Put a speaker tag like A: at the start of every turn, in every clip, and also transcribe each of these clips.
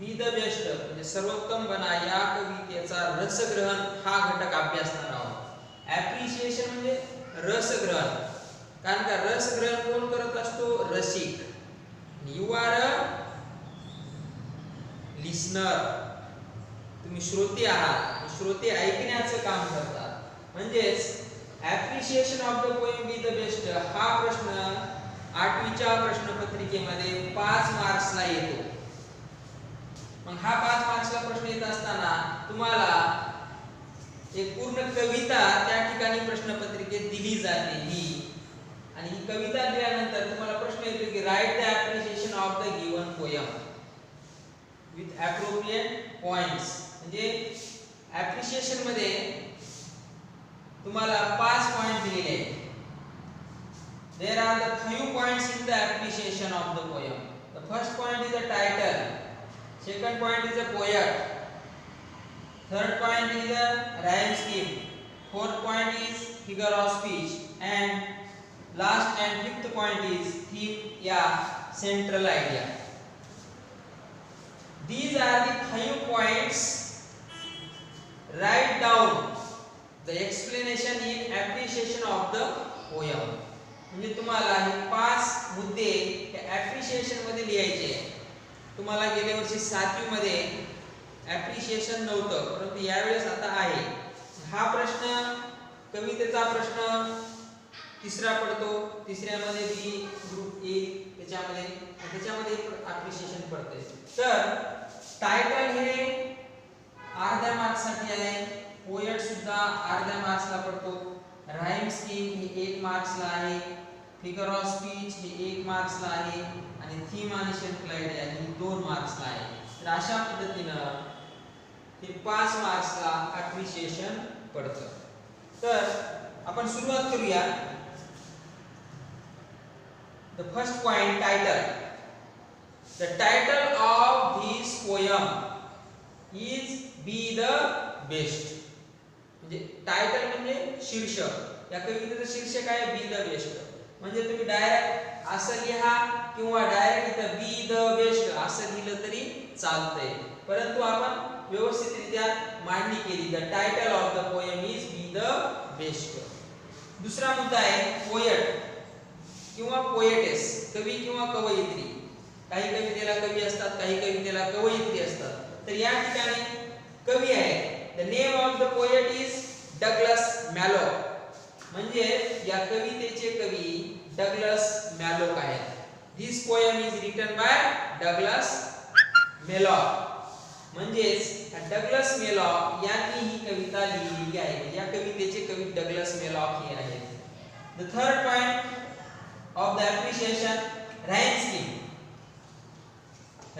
A: Be the best म्हणजे सर्वोत्तम बना या कवितेचा रसग्रहण हा घटक अभ्यासणार आहोत. ॲप्रिशिएशन म्हणजे रसग्रहण, कारण का रसग्रहण कोण करत असतो? रसिक. यू आर अ लिसनर, तुम्ही श्रोते आहात, श्रोते ऐकण्याचं काम करतात. म्हणजेच appreciation of the poem be the best हा प्रश्न 8वीच्या प्रश्नपत्रिकेमध्ये 5 मार्क्सला येतो. मग हा 5 मार्क्सला प्रश्न येत असताना तुम्हाला एक पूर्ण कविता त्या ठिकाणी प्रश्नपत्रिकेत दिली जाते ही, आणि ही कविता दिल्यानंतर तुम्हाला प्रश्न येतो की write the appreciation of the given poem with appropriate points. म्हणजे ॲप्रिशिएशन मध्ये तुम्हाला 5 पॉइंट दिलेले आहेत. There are the 5 points in the appreciation of the poem. The first point is the title, second point is the poet, third point is the rhyme scheme, fourth point is figure of speech, and last and fifth point is theme या central idea. These are the 5 points. Write down the explanation in appreciation of the poem. म्हणजे तुम्हाला हे 5 मुद्दे हे appreciation मध्ये लिहायचे. तुम्हाला गेल्या वर्षी 7वी मध्ये ॲप्रिशिएशन नव्हतं, परंतु यावेळेस आता आहे. हा प्रश्न कवितेचा प्रश्न तिसरा पडतो. तिसऱ्यामध्ये बी ग्रुप ए, त्याच्यामध्ये ॲप्रिशिएशन पडते. तर टायटल हे अर्ध्या मार्क्ससाठी आहे, पोएट सुद्धा अर्ध्या मार्क्सला पडतो, राईम स्कीम हे 1 मार्क्सला आहे, फिगर ऑफ स्पीच हे 1 मार्क्सला आहे, आणि थीम आणि सेंट्रल आयडिया ही 2 मार्क्सला आहे. तर अशा पद्धतीनं हे 5 मार्क्सला ॲप्रिशिएशन पडतं. तर आपण सुरुवात करूया. The first point, title. The title of this poem is be the best. म्हणजे टायटल म्हणजे शीर्षक. या कवितेचं शीर्षक आहे बी द बेस्ट. म्हणजे तुम्ही डायरेक्ट असं लिहा किंवा डायरेक्ट इथं बी द बेस्ट असं लिहिलं तरी चालतंय, परंतु आपण व्यवस्थितरित्या मांडणी केली. The title of the poem is be the best. दुसरा मुद्दा आहे पोएट किंवा पोएटेस, कवी किंवा कवयित्री. काही कवितेला कवी असतात, काही कवितेला कवयित्री असतात. तर या ठिकाणी कवी आहे. The name of the poet is Douglas Malloch. म्हणजे या कवितेचे कवी डगलस मॅलोक आहेत. This poem is written by Douglas Malloch. म्हणजेच डगलस मॅलोक यांनी ही कविता लिहिलेली आहे. या कवितेचे कवी डगलस मॅलोक हे आहेत. The third point of the appreciation, rhyme scheme.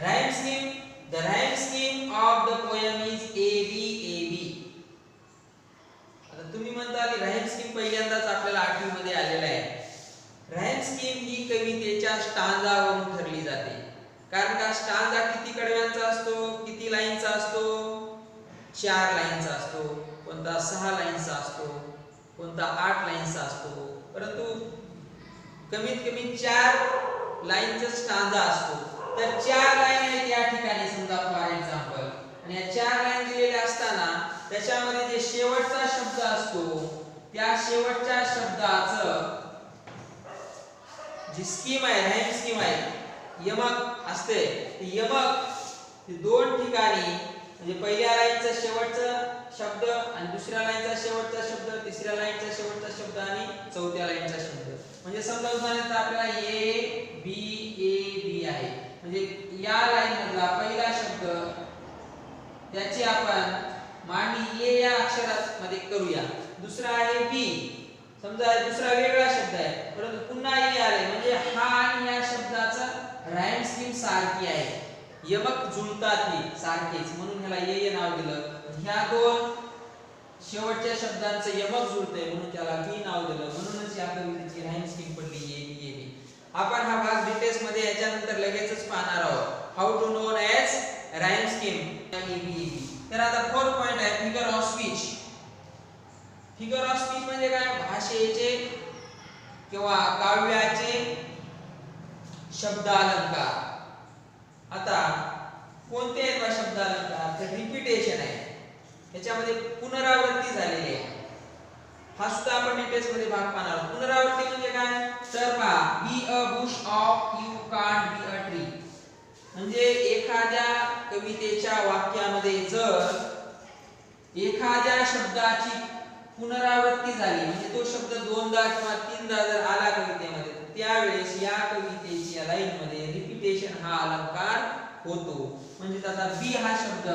A: Rhyme scheme. The rhyme scheme of the poem is ABAB. आता तुम्ही म्हणता की राईम स्कीम पहिल्यांदाच आपल्याला 8वी मध्ये आलेला आहे. राईम स्कीम ही कवितेच्या स्टांजावरून ठरली जाते. कारण का स्टांजा किती कडव्यांचा असतो, किती लाईनचा असतो? 4 लाईनचा असतो. कोणता 6 लाईनचा असतो, कोणता 8 लाईनचा असतो. परंतु कमीत कमी 4 लाईनचा स्टांजा असतो. तर 4 लाईन आहेत या ठिकाणी समजा फॉर एक्झाम्पल, आणि या 4 लाईन दिलेल्या असताना त्याच्यामध्ये जे शेवटचा शब्द असतो त्या शेवटच्या शब्दाचं जी स्कीम आहे, राईम स्कीम आहे, यमक असते. ती यमक ती 2 ठिकाणी, म्हणजे पहिल्या लाईनचा शेवटचा शब्द आणि दुसऱ्या लाईनचा शेवटचा शब्द, तिसऱ्या लाईनचा शेवटचा शब्द आणि चौथ्या लाईनचा शब्द. म्हणजे समजा उदाहरणार्थ आपल्याला ए बी ए बी आहे, म्हणजे या लाईन मधला पहिला शब्द त्याची आपण मांडणी ए या अक्षरात मध्ये करूया. दुसरा आहे बी, समजा दुसरा वेगळा शब्द आहे परंतु पुन्हा ए आले, म्हणजे हा आणि या शब्दाचा राईम स्कीम सारखी आहे, यमक जुळतात ही सारखीच, म्हणून ह्याला ए नाव दिलं. ह्या 2 शेवटच्या शब्दांचं यमक जुळतंय म्हणून त्याला बी नाव दिलं. म्हणूनच या कवितेची राईम स्कीम पडली ए बी ए बी. आपण हा भाग डिटेल्स मध्ये याच्यानंतर लगेचच पाहणार आहोत. How to known as rhyme scheme ABAB. तर आता 4th पॉइंट आहे figure of speech. Figure of speech म्हणजे काय? भाषेचे किंवा काव्याचे शब्द अलंकार. आता कोणते आहेत बा शब्द अलंकार? तर रिपीटेशन आहे, याच्यामध्ये पुनरावृत्ती झालेली आहे. हा सुद्धा आपण डिटेल्स मध्ये भाग पाहणार आहोत. पुनरावृत्ती म्हणजे काय? तर पहा, be a bush of you can't be a tree. म्हणजे एखाद्या कवितेच्या वाक्यामध्ये जर एखाद्या शब्दाची पुनरावृत्ती झाली, म्हणजे तो शब्द दोनदा किंवा तीनदा जर आला कवितेमध्ये, त्यावेळेस या कवितेची या लाईन मध्ये रिपीटेशन हा अलंकार होतो. म्हणजे आता बी हा शब्द,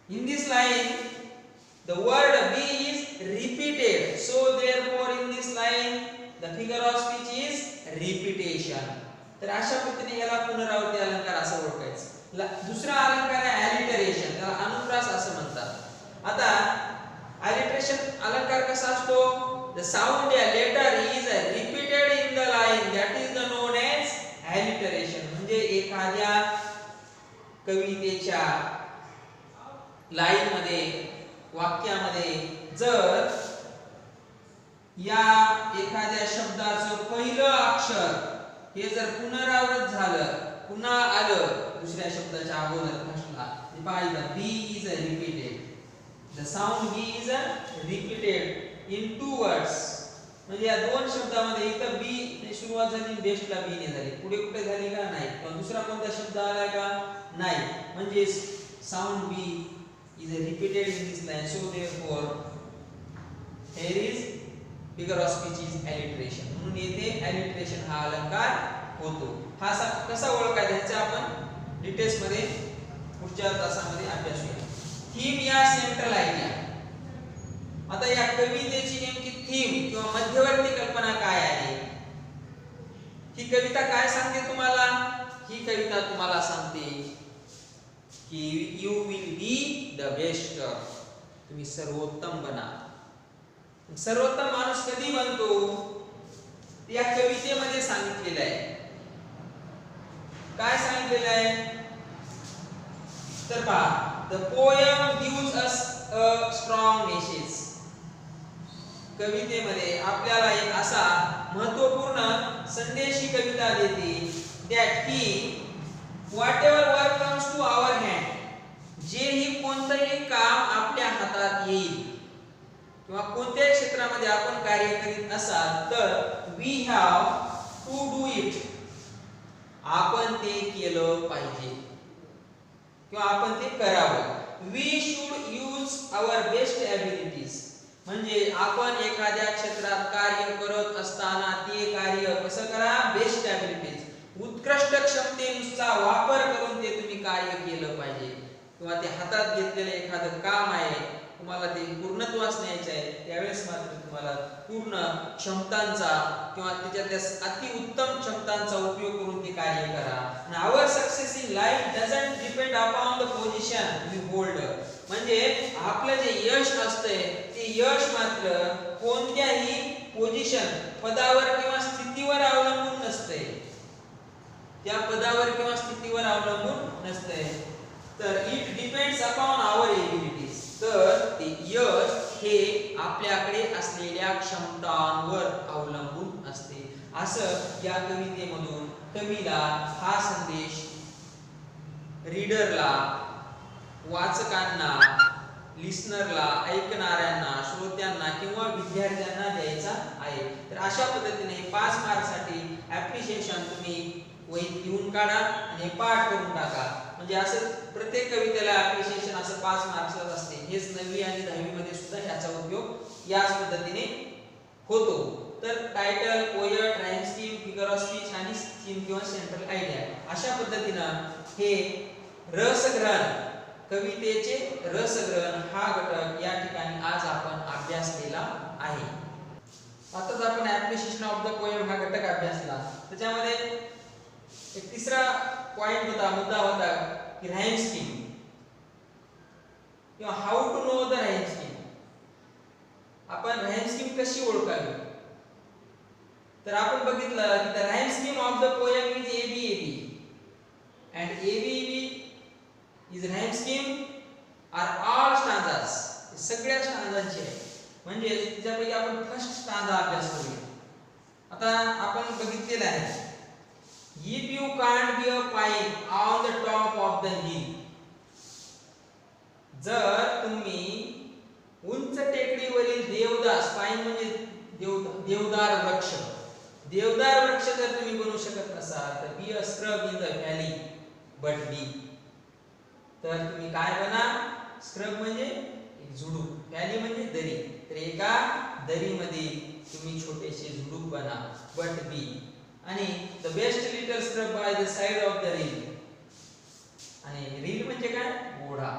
A: in this line the word be is repeated, so therefore in this line the figure of speech is repetition. तर अशा पद्धतीने याला पुनरावृत्ती अलंकार असं ओळखायचं. दुसरा अलंकार आहे alliteration, त्याला अनुप्रास असं म्हणतात. आता alliteration अलंकार कसा असतो? the sound a letter is repeated in the line, that is the known as alliteration. म्हणजे एखाद्या कवितेच्या लाईन मध्ये, वाक्यामध्ये जर या एखाद्या शब्दाचं पहिलं अक्षर हे जर पुनरावृत्त झालं, पुन्हा आलं दुसऱ्या शब्दाच्या अगोदर फर्स्टला, पाहिलं b is repeated, the sound b is repeated in two words. म्हणजे या दोन शब्दामध्ये इथं बी सुरुवात झाली, बेस्टला बी ने झाली, पुढे कुठे झाली का? नाही. पण दुसरा कोणता शब्द आला का? नाही. म्हणजे sound B is repeated in this line, so therefore here is figure of speech is alliteration. म्हणून येथे alliteration हा अलंकार होतो. हा कसा ओळखायचा ह्याचा आपण डिटेल्स मध्ये पुढच्या तासामध्ये अभ्यासूया. थीम या सेंट्रल आयडिया. आता या कवितेची नेमकी थीम किंवा मध्यवर्ती कल्पना काय आहे? ही कविता काय सांगते तुम्हाला? ही कविता तुम्हाला सांगते की you will be the best, तुम्ही सर्वोत्तम बना. सर्वोत्तम माणूस कधी बनतो? या कवितेमध्ये सांगितलेलं आहे. काय सांगितलेलं आहे? तर पहा, the poem gives us a strong message. कवितेमध्ये आपल्याला एक असा महत्त्वपूर्ण संदेश ही कविता देते, दॅट की whatever work comes to our hand, जेही कोणतेही काम आपल्या हातात येईल किंवा कोणत्याही क्षेत्रामध्ये आपण कार्य करीत असाल तर we have to do it, आपण ते केलं पाहिजे किंवा आपण ते करावं. we should use our best abilities, म्हणजे आपण एखाद्या क्षेत्रात कार्य करत असताना ते कार्य कसं करा? बेस्ट ॲबिलिटीज, उत्कृष्ट क्षमतेचा वापर करून ते तुम्ही कार्य केलं पाहिजे. किंवा ते हातात घेतलेलं एखादं काम आहे, तुम्हाला ते पूर्णत्वास न्यायचं आहे, त्यावेळेस मात्र तुम्हाला पूर्ण क्षमतांचा किंवा त्याच्यातल्या अति उत्तम क्षमतांचा उपयोग करून ते कार्य करा. Our success in life doesn't depend upon the position you hold. म्हणजे आपलं जे यश असतंय ते यश मात्र कोणत्याही पोझिशन, पदावर किंवा स्थितीवर अवलंबून नसते. त्या पदावर किंवा स्थितीवर अवलंबून नसते, तर it depends upon our abilities. तर ते यश हे आपल्याकडे असलेल्या क्षमतांवर अवलंबून असते. असं या कवितेमधून कवीला हा संदेश रीडरला, वाचकांना, लिसनरला, ऐकणाऱ्यांना, श्रोत्यांना किंवा विद्यार्थ्यांना द्यायचा आहे. तर अशा पद्धतीने 5 मार्कसाठी ॲप्रिशिएशन तुम्ही वहीत लिहून काढा आणि पाठ करून टाका. म्हणजे असं प्रत्येक कवितेला ॲप्रिशिएशन असं 5 मार्क्सच असते. हेच 9वी आणि 10वी मध्ये सुद्धा याचा उपयोग याच पद्धतीने होतो. तर title, poet, rhyme scheme, figure of speech आणि थीम किंवा सेंट्रल आयडिया, अशा पद्धतीनं हे रसग्रहण, कवितेचे रसग्रहण हा घटक या ठिकाणी आज आपण अभ्यासलेला आहे. आताच आपण ॲप्रिशिएशन ऑफ द पोएम हा घटक अभ्यासला. त्याच्यामध्ये एक तिसरा पॉइंट होता, मुद्दा होता की राईम स्कीम किंवा how to know the rhyme scheme. आपण राईम स्कीम कशी ओळखावी? तर आपण बघितलं की the rhyme scheme of the poem is ABAB and ABAB is rhyme scheme are all stanzas. सगळ्या स्टांजांची आहे. म्हणजे त्यापैकी आपण फर्स्ट स्टांजा अभ्यास करूया. आता आपण बघितलेला आहे, if you you can't be a pine on the top of the hill. जर तुम्ही उंच टेकडीवरील देवदास, पाईन म्हणजे देवदार वृक्ष, देवदार वृक्ष जर तुम्ही बनवू शकत नसाल तर be a scrub in the valley but be, तर तुम्ही काय बना, स्क्रब म्हणजे एक झुडूप, व्हॅली म्हणजे दरी, तर एका दरीमध्ये तुम्ही छोटेसे झुडूप बना, बट बी. आणि the best little scrub by the side of the reel, आणि रील म्हणजे काय, ओढा.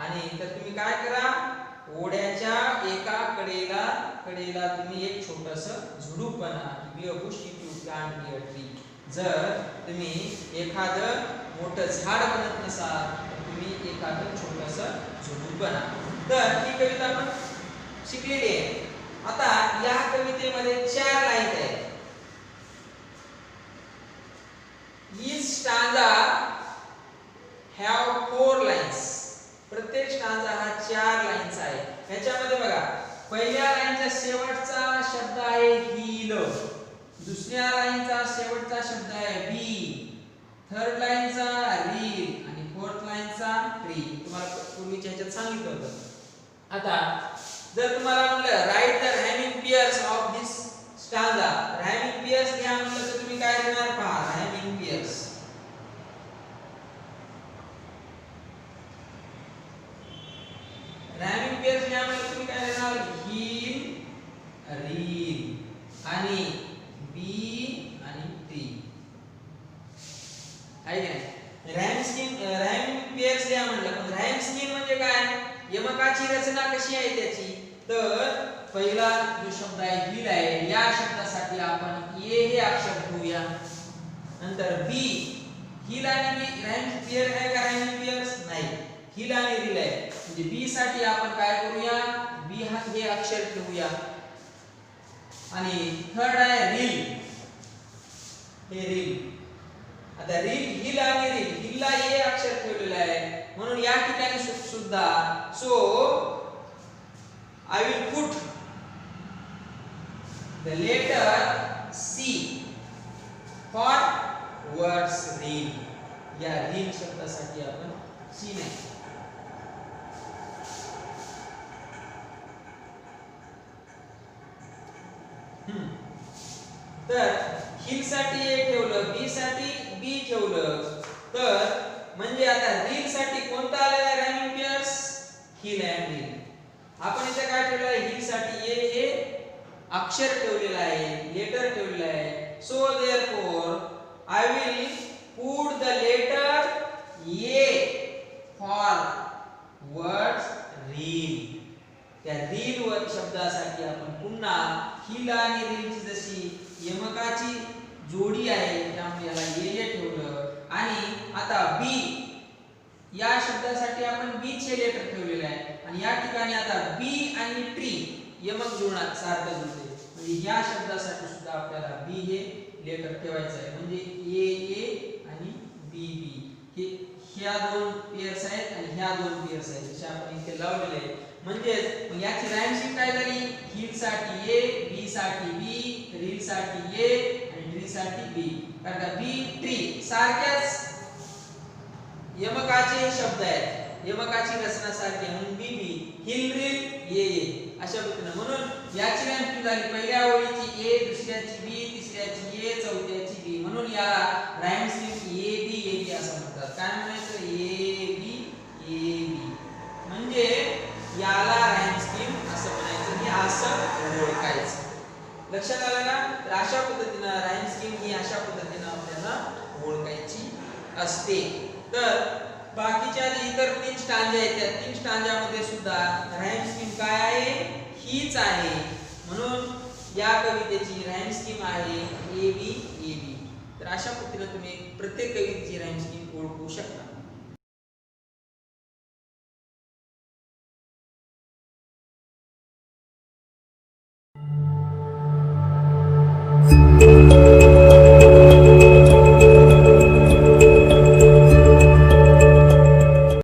A: आणि तर तुम्ही काय करा, ओढ्याच्या एका कडेला तुम्ही एक छोटस झुडूप बना, be a bush if you can't be a tree. जर तुम्ही एखादं मोठं झाड बनत नसाल तर तुम्ही एखादं छोटस झुडूप बना. तर ही कविता आपण शिकलेली आहे. आता या कवितेमध्ये 4 लाईन आहेत. Each stanza have 4 lines. प्रत्येक स्टांजा हा 4 लाईनचा आहे. ह्याच्यामध्ये बघा, पहिल्या लाईनचा शेवटचा शब्द आहे हिल, दुसऱ्या लाईनचा शेवटचा शब्द आहे बी, थर्ड लाईनचा रील आणि फोर्थ लाईनचा ट्री. तुम्हाला पूर्वीच्या ह्याच्यात सांगितलं होतं. आता जर तुम्हाला म्हणलं write the rhyming pairs of this stanza, rhyming pairs लिहा म्हणलं तर तुम्ही काय लिहिणार, पहा, रायमिंग पेयर्स. रायमिंग पेयर्स लिहा म्हणलं तुम्ही काय लिहिणार, हिल, रील आणि बी आणि ट्री. आहे की नाही? रायमिंग पेयर्स लिहा म्हणलं, पण रायम स्कीम म्हणजे काय, यमकाची रचना कशी आहे त्याची, तर पहिला जो शब्द आहे हिल आहे, या शब्दासाठी आपण ए हे अक्षर घेऊया. नंतर बी, हिल आणि बी रायम पेयर आहे का, रायमिंग पेयर्स नाही, हिल आणि रील आहे, म्हणजे बी साठी आपण काय करूया, बी हा हे अक्षर ठेवूया. आणि थर्ड आहे रील, हे रील. आता रील, हिल आणि रील, हिलला ए अक्षर ठेवलेलं आहे म्हणून या ठिकाणी सुद्धा, so I will put the letter C for words reel. या reel शब्दासाठी आपण C नाही. तर हिल साठी ए ठेवलं, बी साठी बी ठेवलं, तर म्हणजे आता रील साठी कोणता आलेला आहे rhyming pairs, hill and reel. आपण इथे काय ठेवलं आहे, हिल साठी ए हे अक्षर ठेवलेलं आहे, लेटर ठेवलेलं आहे. So therefore I will put the letter A for words reel. त्या रील वर शब्दासाठी आपण पुन्हा हिल आणि रीलची जशी यमकाची जोडी आहे त्यामुळे याला ए ठेवलं. आणि आता बी, या शब्दासाठी आपण बी चे लेटर ठेवलेले आहे आणि या ठिकाणी आता बी आणि ट्री यमक जुळणार सारखं जुळते, म्हणजे या शब्दासाठी सुद्धा आपल्याला बी हे लेटर ठेवायचं आहे. म्हणजे ए आणि बी हे ह्या 2 पेयर्स आहेत आणि ह्या 2 पेयर्स आहेत, जसे आपण इथे लावलेले आहेत. म्हणजे याची राईम स्कीम काय झाली, हिल साठी ए, बी साठी बी, रील साठी ए आणि ट्री साठी बी. कारण का बी ट्री सारख्याच यमकाचे शब्द आहेत, यमकाची रचना सारखी, म्हणून बी बी, हिल रील ए अशा पद्धतीने. म्हणून याची राईम स्कीम झाली, पहिल्या ओळीची ए, दुसऱ्याची बी, तिसऱ्याची ए, चौथ्याची बी, म्हणून याला राईम स्कीम ए बी असं म्हणतात. काय म्हणायचं, ए बी म्हणजे याला राईम स्कीम असं म्हणायचं, हे असं ओळखायचं. लक्षात आलं ना? तर अशा पद्धतीने राईम स्कीम ही अशा पद्धतीने आपल्याला ओळखायची असते. तर बाकीच्या इतर 3 स्टांजा आहेत, त्या 3 स्टांजामध्ये सुद्धा राईम स्कीम काय आहे, हीच आहे. म्हणून या कवितेची राईम स्कीम आहे ए बी. तर अशा पद्धतीने तुम्ही प्रत्येक कवितेची राईम स्कीम ओळखू शकता.